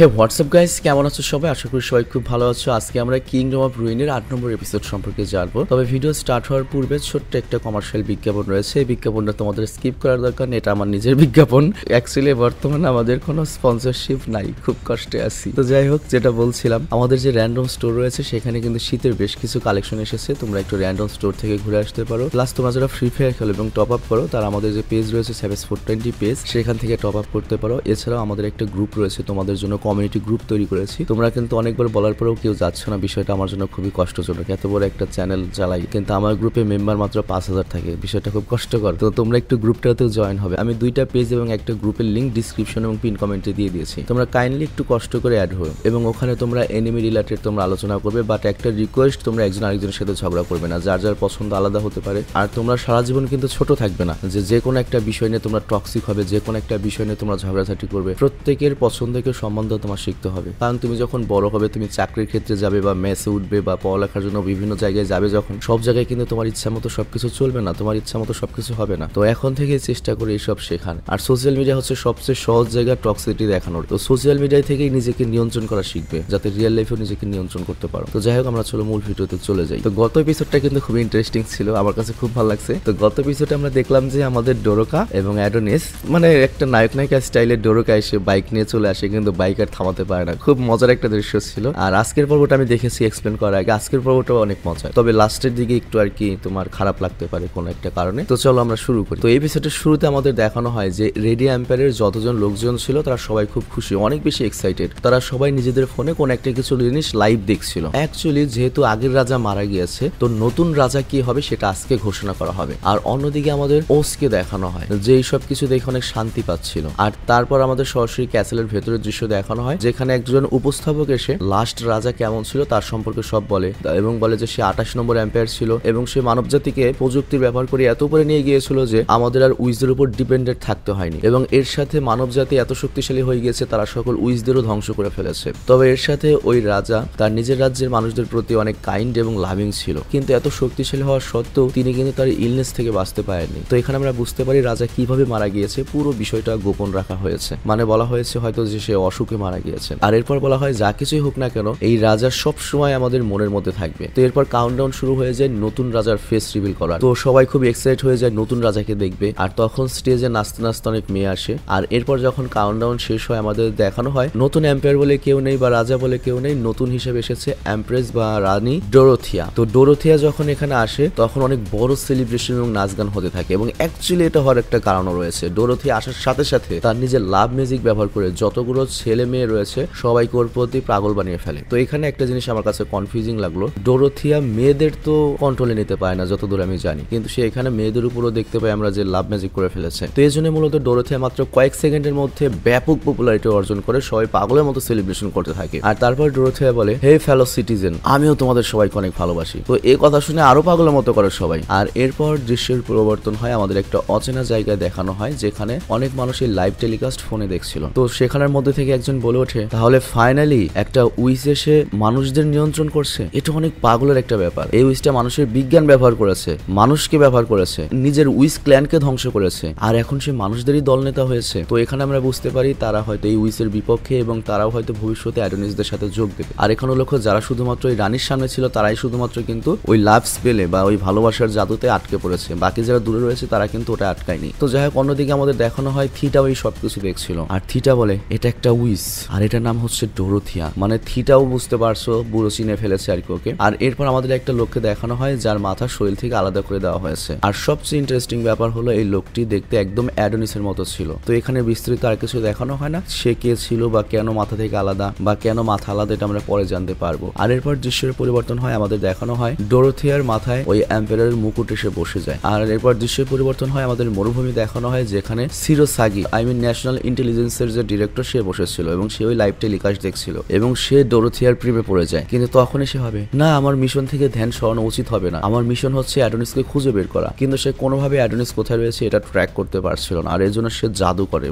হে WhatsApp guys, কেমন আছো সবাই? আশা করি সবাই খুব ভালো আছো। আজকে আমরা কিংডম অফ রুইনের 8 নম্বর এপিসোড সম্পর্কে জানবো। তবে ভিডিও স্টার্ট হওয়ার পূর্বে ছোট্ট একটা কমার্শিয়াল বিজ্ঞাপন রয়েছে। এই বিজ্ঞাপনটা তোমাদের স্কিপ করার দরকার নেই, এটা আমার নিজের বিজ্ঞাপন। অ্যাকচুয়ালি বর্তমানে আমাদের কোনো স্পন্সরশিপ নাই, খুব কষ্টে আছি। তো যাই হোক, যেটা বলছিলাম, আমাদের যে র্যান্ডম স্টোর রয়েছে সেখানে কিন্তু শীতের বেশ কিছু কালেকশন এসেছে। তোমরা একটু র্যান্ডম স্টোর থেকে ঘুরে আসতে পারো। প্লাস তোমরা যারা ফ্রি ফায়ার খেলো এবং টপ আপ করো, তারা আমাদের যে পেজ রয়েছে SAVAGE420 পেজ, সেখান থেকে টপ আপ করতে পারো। এছাড়াও আমাদের একটা গ্রুপ রয়েছে, তোমাদের জন্য কমিউনিটি গ্রুপ তৈরি করেছি। তোমরা কিন্তু অনেকবার বলার পরেও কেউ যাচ্ছে না, বিষয়টা আমার জন্য খুবই কষ্টজনক। এত বড় একটা চ্যানেল চালাই, কিন্তু আমার গ্রুপে মেম্বার মাত্র 5000 থাকে, বিষয়টা খুব কষ্টকর। তো তোমরা একটু গ্রুপটাতেও জয়েন হবে। আমি 2টা পেজ এবং একটা গ্রুপের লিংক ডিসক্রিপশন এবং পিন কমেন্টে দিয়ে দিয়েছি। তোমরা কাইন্ডলি একটু কষ্ট করে অ্যাড হও এবং ওখানে তোমরা এনিমি রিলেটেড তোমরা আলোচনা করবে। বাট একটা রিকোয়েস্ট, তোমরা একজন আরেকজনের সাথে ঝগড়া করবে না। যার যার পছন্দ আলাদা হতে পারে। আর তোমরা সারা জীবন কিন্তু ছোট থাকবে না, যে কোনো একটা বিষয় নিয়ে তোমরা টক্সিক হবে, যে কোনো একটা বিষয় নিয়ে তোমরা ঝগড়াঝাটি করবে। প্রত্যেকের পছন্দকে সম্মান দেওয়া তোমার শিখতে হবে। কারণ তুমি যখন বড় হবে, তুমি চাকরির ক্ষেত্রে যাবে বা মেসে উঠবে বা পড়ালেখার জন্য বিভিন্ন জায়গায় যাবে, যখন সব জায়গায় কিন্তু তোমার ইচ্ছা মতো সবকিছু চলবে না, তোমার ইচ্ছা মতো সবকিছু হবে না। তো এখন থেকে চেষ্টা করে এইসব শেখান। আর সোশ্যাল মিডিয়া হচ্ছে সবচেয়ে সহজ জায়গা টক্সিসিটি দেখানোর। তো সোশ্যাল মিডিয়া থেকেই নিজেকে নিয়ন্ত্রণ করা শিখবে, যাতে রিয়েল লাইফেও নিজেকে নিয়ন্ত্রণ করতে পারো। তো যাই হোক, আমরা চলো মূল ভিডিওতে চলে যাই। তো গত এপিসোডটা কিন্তু খুব ইন্টারেস্টিং ছিল, আমার কাছে খুব ভালো লাগছে। তো গত এপিসোডে আমরা দেখলাম যে আমাদের ডোরোকা এবং অ্যাডোনিস, মানে একটা নায়ক নায়িকা স্টাইলের ডোরোকা এসে বাইক নিয়ে চলে আসে, কিন্তু বাইক আর থামাতে পারে না। খুব মজার একটা দৃশ্য ছিল। আর আজকের পর্বটা আমি দেখেছি এক্সপ্লেন করার আগে, আজকের পর্বটাও অনেক মজা, তবে লাস্টের দিকে একটু আর কি তোমার খারাপ লাগতে পারে কোনো একটা কারণে। তো চলো আমরা শুরু করি। তো এই এপিসোডের শুরুতে আমাদের দেখানো হয় যে রেডি এম্পায়ারের যতজন লোকজন ছিল তারা সবাই খুব খুশি, অনেক বেশি এক্সাইটেড। তারা সবাই নিজেদের ফোনে কোন একটা কিছু জিনিস লাইভ দেখছিল। অ্যাকচুয়ালি যেহেতু আগের রাজা মারা গিয়েছে, তো নতুন রাজা কি হবে সেটা আজকে ঘোষণা করা হবে। আর অন্যদিকে আমাদের ওসকে দেখানো হয় যে এই সব কিছু দেখে অনেক শান্তি পাচ্ছিল। আর তারপর আমাদের সরাসরি ক্যাসেলের ভেতরের দৃশ্য দেখানো হয়, যেখানে একজন উপস্থাপক এসে লাস্ট রাজা কেমন ছিল তার সম্পর্কে সব বলে এবং বলে যে সে 28 নম্বর এম্পায়ার ছিল এবং সে মানবজাতিকে প্রযুক্তির ব্যবহার করে এত উপরে নিয়ে গিয়েছিল যে আমাদের আর উইজদের উপর ডিপেন্ডেন্ট থাকতে হয়নি। এবং এর সাথে মানবজাতি এত শক্তিশালী হয়ে গিয়েছে, তারা সকল উইজদেরও ধ্বংস করে ফেলেছে। তবে এর সাথে ওই রাজা তার নিজের রাজ্যের মানুষদের প্রতি অনেক কাইন্ড এবং লাভিং ছিল, কিন্তু এত শক্তিশালী হওয়া সত্ত্বেও তিনি কিন্তু তার ইলনেস থেকে বাঁচতে পারেননি। তো এখানে আমরা বুঝতে পারি রাজা কিভাবে মারা গিয়েছে, পুরো বিষয়টা গোপন রাখা হয়েছে। মানে বলা হয়েছে হয়তো যে সে অসুখে মারা গিয়েছে। আর এরপর বলা হয় যা কিছুই হোক না কেন, এই রাজা সব সময় আমাদের মনের মধ্যে থাকবে। তো এরপর কাউন্টডাউন শুরু হয়ে যায় নতুন রাজার ফেস রিভিল করার। তো সবাই খুব এক্সাইট হয়ে যায় নতুন রাজাকে দেখবে। আর তখন স্টেজে নাচতে নাচতে অনেক মেয়ে আসে। আর এরপর যখন কাউন্টডাউন শেষ হয়, আমাদের দেখানো হয় নতুন এম্পায়ার বলে কেউ নেই বা রাজা বলে কেউ নেই, নতুন হিসেবে এসেছে এমপ্রেস বা রানী ডোরোথিয়া। তো ডোরোথিয়া যখন এখানে আসে, তখন অনেক বড় সেলিব্রেশন এবং নাচ গান হতে থাকে। এবং অ্যাকচুয়ালি এটা হওয়ার একটা কারণও রয়েছে। ডোরোথিয়া আসার সাথে সাথে তার নিজের লাভ ম্যাজিক ব্যবহার করে যতগুলো ছেলে মেয়ে রয়েছে সবাইকে ওর প্রতি পাগল বানিয়ে ফেলে। তো এখানে একটা জিনিস আমার কাছে কনফিউজিং লাগলো, ডোরোথিয়া মেয়েদের তো কন্ট্রোলে নিতে পারে না যতদূর আমি জানি, কিন্তু সে এখানে মেয়েদের উপরও দেখতে পাই আমরা যে লাভ ম্যাজিক করে ফেলেছে। তো এই জন্য মূলত ডোরোথিয়া মাত্র কয়েক সেকেন্ডের মধ্যে ব্যাপক পপুলারিটি অর্জন করে, সবাই পাগলের মতো সেলিব্রেশন করতে থাকে। আর তারপর ডোরোথিয়া বলে, হে ফেলো সিটিজেন, আমিও তোমাদের সবাইকে অনেক ভালোবাসি। তো এই কথা শুনে আরো পাগলের মতো করে সবাই। আর এরপর দৃশ্যের পরিবর্তন হয়, আমাদের একটা অচেনা জায়গায় দেখানো হয়, যেখানে অনেক মানুষের লাইভ টেলিকাস্ট ফোনে দেখছিল। তো সেখানের মধ্যে থেকে একজন বলে ওঠে, তাহলে ফাইনালি একটা উইস এসে মানুষদের নিয়ন্ত্রণ করছে। এটা অনেক পাগলের একটা ব্যাপার। এই উইসটা মানুষের বিজ্ঞান ব্যবহার করেছে, মানুষকে ব্যবহার করেছে, নিজের উইস ক্ল্যানকে ধ্বংস করেছে, আর এখন সে মানুষদেরই দলনেতা হয়েছে। তো এখানে আমরা বুঝতে পারি তারা হয়তো এই উইসের বিপক্ষে এবং তারাও হয়তো ভবিষ্যতে অ্যাডোনিসদের সাথে যোগ দেবে। আর এখানে লক্ষ্য, যারা শুধুমাত্র ওই রানীর সামনে ছিল তারাই শুধুমাত্র কিন্তু ওই লাভ স্পেলে বা ওই ভালোবাসার জাদুতে আটকে পড়েছে, বাকি যারা দূরে রয়েছে তারা কিন্তু ওটা আটকায়নি। তো যাই হোক, অন্যদিকে আমাদের দেখানো হয় থিটাও এই সবকিছু দেখছিল। আর থিটা বলে, এটা একটা উইস আর এটার নাম হচ্ছে ডোরোথিয়া। মানে থিটাও বুঝতে পারছো, বুড়ো চিনে ফেলেছে আর কি ওকে। আর এরপর আমাদের একটা লোককে দেখানো হয় যার মাথা শরীর থেকে আলাদা করে দেওয়া হয়েছে। আর সবচেয়ে ইন্টারেস্টিং ব্যাপার হলো এই লোকটি দেখতে একদম অ্যাডোনিসের মতো ছিল। তো এখানে বিস্তারিত আর কিছু দেখানো হয় না, সে কে ছিল বা কেন মাথা থেকে আলাদা বা কেন মাথা আলাদা, এটা আমরা পরে জানতে পারবো। আর এরপর দৃশ্যের পরিবর্তন হয়, আমাদের দেখানো হয় ডোরোথিয়ার মাথায় ওই এম্পায়ারের মুকুট এসে বসে যায়। আর এরপর দৃশ্যের পরিবর্তন হয়, আমাদের মরুভূমি দেখানো হয়, যেখানে সিরোসাগি ন্যাশনাল ইন্টেলিজেন্সের যে ডিরেক্টর সে বসেছিল এবং সে ওই লাইভ টেলিকাস্ট দেখছিল এবং সে ডোরোথিয়ার প্রেমে পড়ে যায়। কিন্তু তখনই সে ভাবে, না, আমার মিশন থেকে ধ্যান সরানো উচিত হবে না, আমার মিশন হচ্ছে অ্যাডোনিসকে খুঁজে বের করা। কিন্তু সে কোনোভাবে অ্যাডোনিস কোথায় রয়েছে এটা ট্র্যাক করতে পারছিল না। আর এর জন্য সে জাদু করে,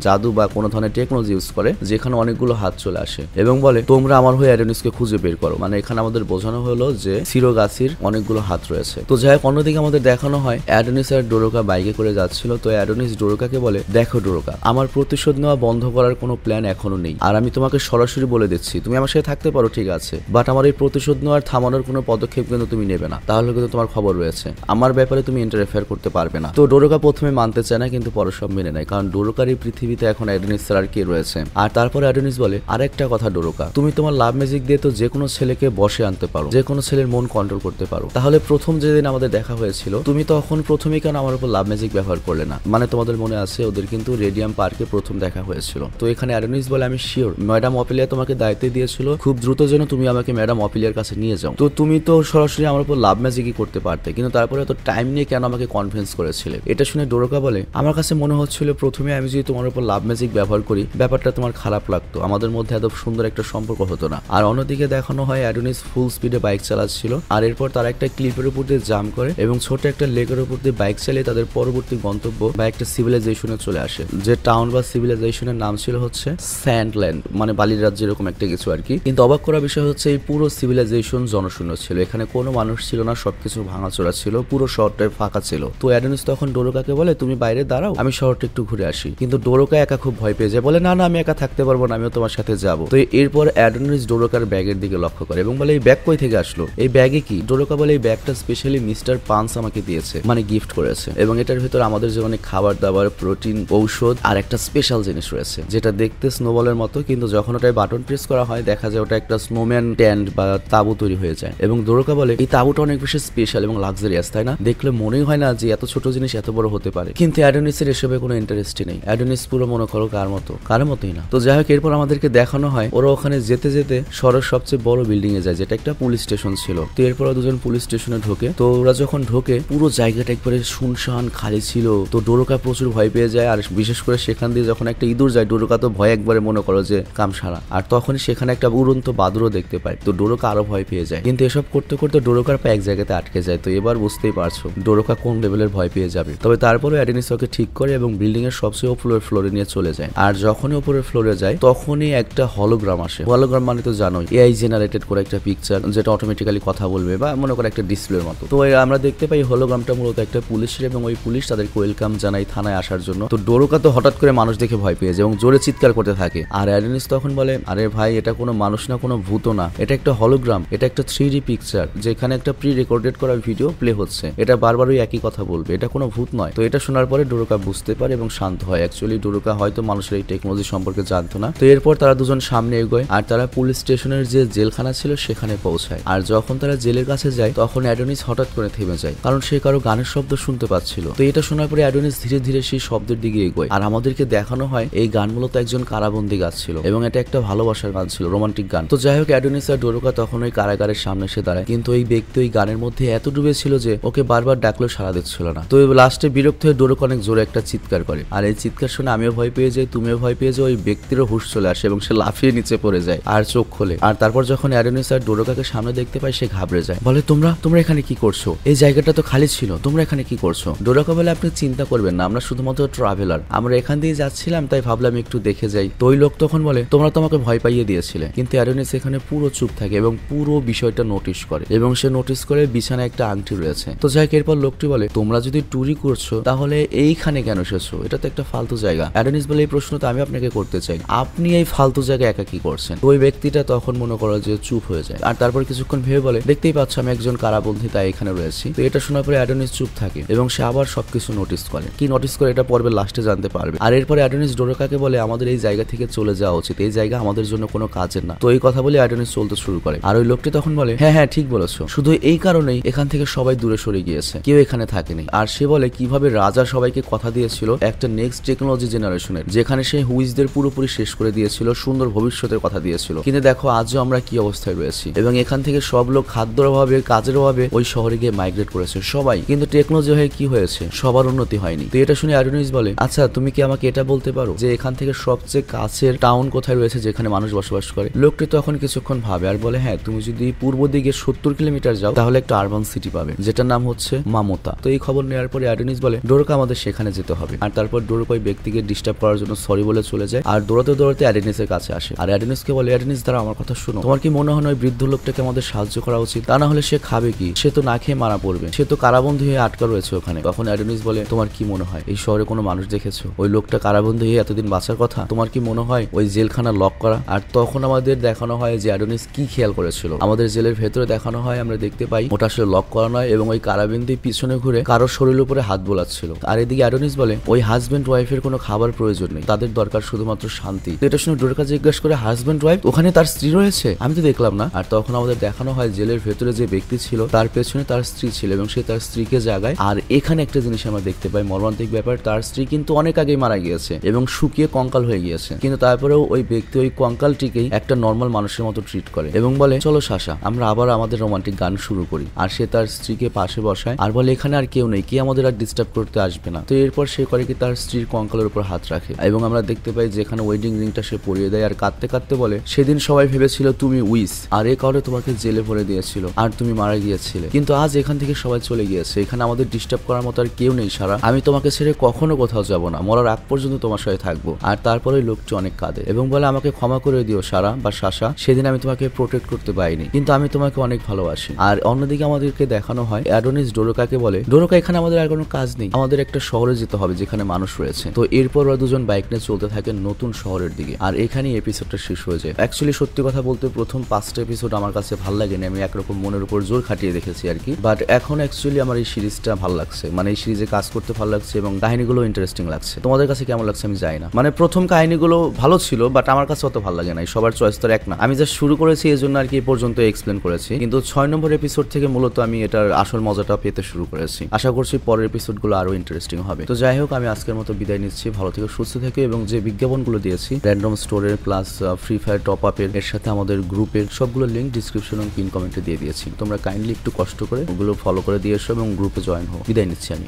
জাদু বা কোনো ধরনের টেকনোলজি ইউজ করে, যেখানে অনেকগুলো হাত চলে আসে এবং বলে, তোমরা আমার হয়ে অ্যাডোনিসকে খুঁজে বের করো। মানে এখানে আমাদের বোঝানো হলো যে সিরোগাছির অনেকগুলো হাত রয়েছে। তো যাই হোক, অন্যদিকে আমাদের দেখানো হয় অ্যাডোনিস আর ডোরোকা বাইকে করে যাচ্ছিল। তো অ্যাডোনিস ডোরোকাকে বলে, দেখো ডোরোকা, আমার প্রতিশোধ নেওয়া বন্ধ করার কোনো প্ল্যান এখনো নেই। আর আমি তোমাকে সরাসরি বলে দিচ্ছি, তুমি আমার সাথে থাকতে পারো ঠিক আছে, বাট আমার এই প্রতিশোধ নেওয়ার থামানোর কোনো পদক্ষেপ কিন্তু তুমি নেবে না, তাহলে কিন্তু তোমার খবর রয়েছে, আমার ব্যাপারে তুমি ইন্টারফেয়ার করতে পারবে না। তো ডোরোকা প্রথমে মানতে চায় না, কিন্তু পরে সব মেনে নেয়, কারণ ডোরোকার এই পৃথিবীতে এখন অ্যাডোনিস ছাড়া আর কে রয়েছে। আর তারপরে অ্যাডোনিস বলে, আরেকটা কথা ডোরোকা, তুমি তোমার লাভ ম্যাজিক দিয়ে তো যে কোনো ছেলেকে বসে আনতে পারো, যে কোনো ছেলের মন কন্ট্রোল করতে পারো, তাহলে প্রথম যেদিন আমাদের দেখা হয়েছিল তুমি তখন প্রথমেই কেন আমার উপর লাভ ম্যাজিক ব্যবহার করলে না? মানে তোমাদের মনে আছে ওদের কিন্তু রেডিয়াম পার্কে প্রথম দেখা হয়েছিল। তো এখানে অ্যাডোনিস বলে, আমি শিওর ম্যাডাম অপিলিয়া তোমাকে দায়িত্ব দিয়েছিল খুব দ্রুত যেন তুমি আমাকে ম্যাডাম অপিলিয়ার কাছে নিয়ে যাও, তো তুমি তো সরাসরি আমার উপর লাভ ম্যাজিকই করতে পারতে, কিন্তু তারপরে এত টাইম নিয়ে কেন আমাকে কনভিন্স করেছিলে? এটা শুনে ডোরোকা বলে, আমার কাছে মনে হচ্ছিল প্রথমে আমি যদি তোমার উপর লাভ ম্যাজিক ব্যবহার করি ব্যাপারটা তোমার খারাপ লাগতো, আমাদের মধ্যে এত সুন্দর একটা সম্পর্ক হতো না। আর অন্যদিকে দেখানো হয় অ্যাডোনিস ফুল স্পিডে বাইক চালাচ্ছিল, আর এরপর তারা একটা ক্লিপের উপর দিয়ে জাম্প করে এবং ছোট একটা লেকের উপর দিয়ে বাইক চালিয়ে তাদের পরবর্তী গন্তব্য বা একটা সিভিলাইজেশনে চলে আসে, যে টাউন বা সিভিলাইজেশনের নাম ছিল হচ্ছে স্যান্ডল্যান্ড, মানে বালির রাজ্য এরকম একটা কিছু আর কি। কিন্তু অবাক করা বিষয় হচ্ছে এই পুরো সিভিলাইজেশন জনশূন্য ছিল, এখানে কোনো মানুষ ছিল না, সবকিছু ভাঙাচোরা ছিল, পুরো শহরটাই ফাঁকা ছিল। তো অ্যাডোনিস তখন ডোরোকাকে বলে, তুমি বাইরে দাঁড়াও, আমি শহরটা একটু ঘুরে আসি। কিন্তু ডোরোকা একা খুব ভয় পেয়ে যায়, বলে না না আমি একা থাকতে পারবো না, আমিও তোমার সাথে যাবো। তো এরপর অ্যাডোনিস ডোরোকার ব্যাগের দিকে লক্ষ্য করে এবং বলে, এই ব্যাগ কই থেকে আসলো, এই ব্যাগে কি? ডোরোকা বলে, এই ব্যাগটা স্পেশালি মিস্টার পান্স আমাকে দিয়েছে, মানে গিফট করেছে, এবং এটার ভিতর আমাদের যে অনেক খাবার দাবার, প্রোটিন, ঔষধ আর একটা স্পেশাল জিনিস রয়েছে যেটা দেখতে স্নোবলের মতো, কিন্তু যখন ওটাই বাটন প্রেস করা হয় দেখা যায় ওটা একটা স্নোম্যান ট্যান্ট বা তাঁবু তৈরি হয়ে যায়। এবং ডোরোকা বলে, এই তাঁবুটা অনেক বেশি স্পেশাল এবং লাক্সারিয়াস, তাই না? দেখলে মনেই হয় না যে এত ছোট জিনিস এত বড় হতে পারে। কিন্তু অ্যাডোনিসের এসবে কোনো ইন্টারেস্টই নেই, অ্যাডোনিস পুরো মনে করো কার মতোই না। তো যাই হোক, এরপর আমাদেরকে দেখানো হয় ওরা ওখানে যেতে যেতে শহরের সবচেয়ে বড় বিল্ডিং এ যায়, যেটা একটা পুলিশ স্টেশন ছিল। তো এরপর দুজন পুলিশ স্টেশনে ঢোকে। তো ওরা যখন ঢোকে পুরো জায়গাটা একবারে শুনশান খালি ছিল। তো ডোরোকা প্রচুর ভয় পেয়ে যায়, আর বিশেষ করে সেখান দিয়ে যখন একটা ইঁদুর যায় ডোরোকা তো ভয় একবারে মনে করো যে কাম সারা। আর তখনই সেখানে একটা উড়ন্ত বাদুড়ও দেখতে পায়, তো ডোরোকা আরো ভয় পেয়ে যায়। কিন্তু এসব করতে করতে ডোরোকার পা এক জায়গাতে আটকে যায়। তো এবার বুঝতেই পারছো ডোরোকা কোন লেভেলের ভয় পেয়ে যাবে। তবে তারপরে অ্যাডোনিস ওকে ঠিক করে এবং বিল্ডিং এর সবচেয়ে উপরের ফ্লোরে নিয়ে চলে যায়। আর যখনই উপরের ফ্লোরে যায় তখনই একটা হলোগ্রাম আসে। হলোগ্রাম মানে তো জানোই এআই জেনারেটেড করে একটা পিকচার, যেটা অটোমেটিক্যালি কথা বলবে বা মনে করে একটা ডিসপ্লের মতো। তো আমরা দেখতে পাই হলোগ্রামটা মূলত একটা পুলিশের, এবং ওই পুলিশ তাদেরকে ওয়েলকাম জানাই থানায় আসার জন্য। তো ডোরোকা তো হঠাৎ করে মানুষ দেখে ভয় পেয়ে যায় এবং জোরে চিৎকার করতে থাকে। আর অ্যাডোনিস তখন বলে, আরে ভাই এটা কোনো মানুষ না, কোনো ভূত না, এটা একটা হলোগ্রাম, এটা একটা 3D পিকচার, যেখানে একটা প্রি রেকর্ডেড করা ভিডিও প্লে হচ্ছে, এটা বারবার ওই একই কথা বলবে, এটা কোনো ভূত নয়। তো এটা শোনার পরে ডোরোকা বুঝতে পারে এবং শান্ত হয়। অ্যাকচুয়ালি ডোরোকা হয়তো মানুষের এই টেকনোলজি সম্পর্কে জানতো না। তো এরপর তারা দুজন সামনে এগোয় আর তারা পুলিশ স্টেশনের যে জেলখানা ছিল সেখানে পৌঁছায়। আর যখন তারা জেলের কাছে যায় তখন অ্যাডোনিস হঠাৎ করে থেমে যায়, কারণ সে কারো গানের শব্দ শুনতে পাচ্ছিল। তো এটা শোনার পরে অ্যাডোনিস ধীরে ধীরে সেই শব্দের দিকে এগোয়। আর আমাদেরকে দেখানো হয় এই গান মূলত একজন কারাবন্দী গাচ্ছিল এবং এটা একটা ভালোবাসার গান ছিল, রোমান্টিক গান। তো যাই হোক, অ্যাডোনিস আর ডোরোকা তখন ওই কারাগারের সামনে এসে দাঁড়ায়, কিন্তু ওই ব্যক্তি ওই গানের মধ্যে এত ডুবে ছিল যে ওকে বারবার ডাকলেও সাড়া দিচ্ছিল না। তো লাস্টে বিরক্ত হয়ে ডোরোকা অনেক জোরে একটা চিৎকার করে, আর এই চিৎকার শুনে আমিও ভয় পেয়ে যাই, তুমিও ভয় পেয়ে যাও। ওই ব্যক্তিরও হুঁশ চলে আসে এবং সে লাফিয়ে নিচে পড়ে যায় আর চোখ খোলে। আর তারপর যখন অ্যাডোনিস আর ডোরোকাকে সামনে দেখতে পায় সে ঘাবড়ে যায়, বলে তোমরা এখানে কি করছো? এই জায়গাটা তো খালি ছিল, তোমরা এখানে কি করছো? ডোরোকা বলে, আপনি চিন্তা করবেন না, আমরা শুধুমাত্র ট্রাভেলার, আমরা এখান দিয়ে যাচ্ছিলাম তাই ভাবলাম একটু দেখে যাই। তো ওই লোক তখন বলে, তোমরা তো আমাকে ভয় পাইয়ে দিয়েছিলে। কিন্তু অ্যাডোনিস এখানে পুরো চুপ থাকে এবং পুরো বিষয়টা নোটিশ করে, এবং সে নোটিশ করে বিছানায় একটা আংটি রয়েছে। তো যাই হোক, এরপর লোকটি বলে, তোমরা যদি টুরি করছো তাহলে এইখানে কেন এসেছো? এটা তো একটা ফালতু জায়গা। অ্যাডোনিস বলে, এই প্রশ্ন তো আমি আপনাকে করতে চাই, আপনি এই ফালতু জায়গায় একা কি করছেন? ওই ব্যক্তিটা তখন মনে করো যে চুপ হয়ে যায়। আর তারপর কিছুক্ষণ ভেবে বলে, দেখতেই পাচ্ছ আমি একজন কারাবন্দী তাই এখানে রয়েছি। তো এটা শোনার পরে অ্যাডোনিস চুপ থাকে এবং সে আবার সবকিছু নোটিস করে। কি নোটিস করে এটা পর্বে লাস্টে জানতে পারবে। আর এরপরে অ্যাডোনিস ডোরোকাকে বলে, আমাদের এই জায়গা থেকে চলে যাওয়া উচিত, এই জায়গা আমাদের জন্য কোনো কাজের না। তো এই কথা বলে অ্যাডোনিস চলতে শুরু করে। আর ওই লোকটি তখন বলে, হ্যাঁ ঠিক বলেছো, শুধু এই কারণেই এখান থেকে সবাই দূরে সরে গিয়েছে, কেউ এখানে থাকেনি। আর সে বলে কিভাবে রাজা সবাইকে কথা দিয়েছিল একটা নেক্সট টেকনোলজি জেনারেশনের, যেখানে সে হুইজদের পুরোপুরি শেষ করে দিয়েছিল, সুন্দর ভবিষ্যতের কথা দিয়েছিল। কিন্তু দেখো আজও আমরা কি অবস্থায় রয়েছি, এবং এখান থেকে সব লোক খাদ্যের অভাবে কাজের অভাবে ওই শহরে গিয়ে মাইগ্রেট করেছে সবাই, কিন্তু টেকনোলজি হয়ে কি হয়েছে, সবার উন্নতি হয়নি। তো এটা শুনে অ্যাডোনিস বলে, আচ্ছা তুমি কি আমাকে এটা বলতে পারো যে এখান থেকে সবচেয়ে কাছের টাউন কোথায় রয়েছে যেখানে মানুষ বসবাস করে? লোকটি তখন কিছুক্ষণ ভাবে আর বলে, হ্যাঁ তুমি যদি পূর্ব দিকে 70 কিলোমিটার যাও তাহলে একটা আরবান সিটি পাবে যেটার নাম হচ্ছে মামোতা। তো এই খবর নেওয়ার পরে অ্যাডোনিস বলে, ডোরোকা আমাদের সেখানে যেতে হবে। আর তারপর ডোরোকা ওই ব্যক্তিকে ডিস্টার্ব করার জন্য সরি বলে চলে যায় আর দৌড়াতে দৌড়াতে অ্যাডোনিসের কাছে আসে। আর অ্যাডোনিসকে বলে, অ্যাডোনিস দ্বারা আমার কথা শুনো, তোমার কি মনে হয় ওই বৃদ্ধ লোকটাকে আমাদের সাহায্য করা উচিত? তা না হলে সে খাবে কি, সে তো না খেয়ে মারা পড়বে, সে তো কারাবন্দী হয়ে আটকা রয়েছে ওখানে। তখন অ্যাডোনিস বলে, তোমার কি মনে হয় এই শহরে কোনো মানুষ দেখেছো? ওই লোকটা কারাবন্দী হয়ে এতদিন বাঁচার কথা, তোমার কি মনে দেখানো হয় ওই জেলখানা লক করা, আর তখন আমাদের দেখানো হয় যে অ্যাডোনিস কি খেয়াল করেছিল। আমাদের জেলের ভেতরে দেখানো হয়, আমরা দেখতে পাই ওটা আসলে লক করা নয় এবং ওই কারাবিন্দি পিছনে ঘুরে কারো শরীরের উপরে হাত বোলাচ্ছিল। আর এদিকে অ্যাডোনিস বলে ওই হাজবেন্ড ওয়াইফের কোনো খাবার প্রয়োজন নেই, তাদের দরকার শুধুমাত্র শান্তি। এটা শুনে ডোরকা জিজ্ঞাসা করে হাজবেন্ড ওয়াইফ ওখানে তার স্ত্রী রয়েছে, আমি তো দেখলাম না। আর তখন আমাদের দেখানো হয় জেলের ভেতরে যে ব্যক্তি ছিল তার পেছনে তার স্ত্রী ছিল এবং সে তার স্ত্রীকে জাগায়। আর এখানে একটা জিনিস আমরা দেখতে পাই, মর্মান্তিক ব্যাপার, তার স্ত্রী কিন্তু অনেক আগেই মারা গিয়েছে এবং শুকিয়ে কঙ্কাল হয়ে গিয়েছে, কিন্তু তারপরেও ওই ব্যক্তি ওই কঙ্কালটিকেই একটা নর্মাল মানুষের মতো ট্রিট করে এবং বলে চলো সাশা আমরা আবার আমাদের রোমান্টিক গান শুরু করি। আর সে তার স্ত্রীকে পাশে বসায় আর বলে এখানে আর কেউ নেই, কে আমাদের আর ডিস্টার্ব করতে আসবে না। তো এরপর সে করে কি তার স্ত্রীর কঙ্কালের উপর হাত রাখে এবং আমরা দেখতে পাই যেখানে ওয়েডিং রিংটা সে পরিয়ে দেয় আর কাঁদতে কাঁদতে বলে সেদিন সবাই ভেবেছিল তুমি উইস আর এ কারণে তোমাকে জেলে ভরে দিয়েছিল আর তুমি মারা গিয়েছিলে, কিন্তু আজ এখান থেকে সবাই চলে গিয়েছে, এখানে আমাদের ডিস্টার্ব করার মতো আর কেউ নেই সারা, আমি তোমাকে ছেড়ে কখনো কোথাও যাব না, মরার আগ পর্যন্ত তোমার সাথে থাকবো। আর তারপরে লোকটি অনেক কাঁদে এবং বলে আমাকে ক্ষমা করে দিও সারা বা সাশা, সেদিন আমি তোমাকে প্রোটেক্ট করতে পারিনি, কিন্তু আমি তোমাকে অনেক ভালোবাসি। আর অন্যদিকে আমাদেরকে দেখানো হয় অ্যাডোনিস ডোরকাকে বলে ডোরকা এখানে আমাদের আর কোনো কাজ নেই, আমাদের একটা শহরে যেতে হবে যেখানে মানুষ রয়েছে। তো এরপর ওরা দুজন বাইক নিয়ে চলতে থাকে নতুন শহরের দিকে। আর এখানেই এপিসোডটা শেষ হয়ে যায়। অ্যাকচুয়ালি সত্যি কথা বলতে প্রথম 5টা এপিসোড আমার কাছে ভালো লাগেনি, আমি একরকম মনের উপর জোর খাটিয়ে দেখেছি আর কি, বাট এখন অ্যাকচুয়ালি আমার এই সিরিজটা ভালো লাগছে, মানে এই সিরিজে কাজ করতে ভালো লাগছে এবং কাহিনীগুলো ইন্টারেস্টিং লাগছে। তোমাদের কাছে কেমন লাগছে আমি জানি না, মানে প্রথম কাহিনীগুলো ভালো ছিল বাট আমার কাছে অত ভালো লাগে না, সবার চয়েস তো এক না। আমি যা শুরু করেছি এই জন্য আর কি এই পর্যন্ত এক্সপ্লেন করেছি, কিন্তু 6 নম্বর এপিসোড থেকে মূলত আমি এটার আসল মজাটা পেতে শুরু করেছি। আশা করছি পরের এপিসোডগুলো আরো ইন্টারেস্টিং হবে। তো যাই হোক আমি আজকের মতো বিদায় নিচ্ছি, ভালো থেকে সুস্থ থেকে, এবং যে বিজ্ঞাপনগুলো দিয়েছি র্যান্ডম স্টোরের প্লাস ফ্রি ফায়ার টপ আপের এর সাথে আমাদের গ্রুপের সবগুলো লিঙ্ক ডিসক্রিপশন এবং পিন কমেন্টে দিয়ে দিয়েছি, তোমরা কাইন্ডলি একটু কষ্ট করে ওগুলো ফলো করে দিয়ে এসো এবং গ্রুপে জয়েন হও। বিদায় নিচ্ছি আমি।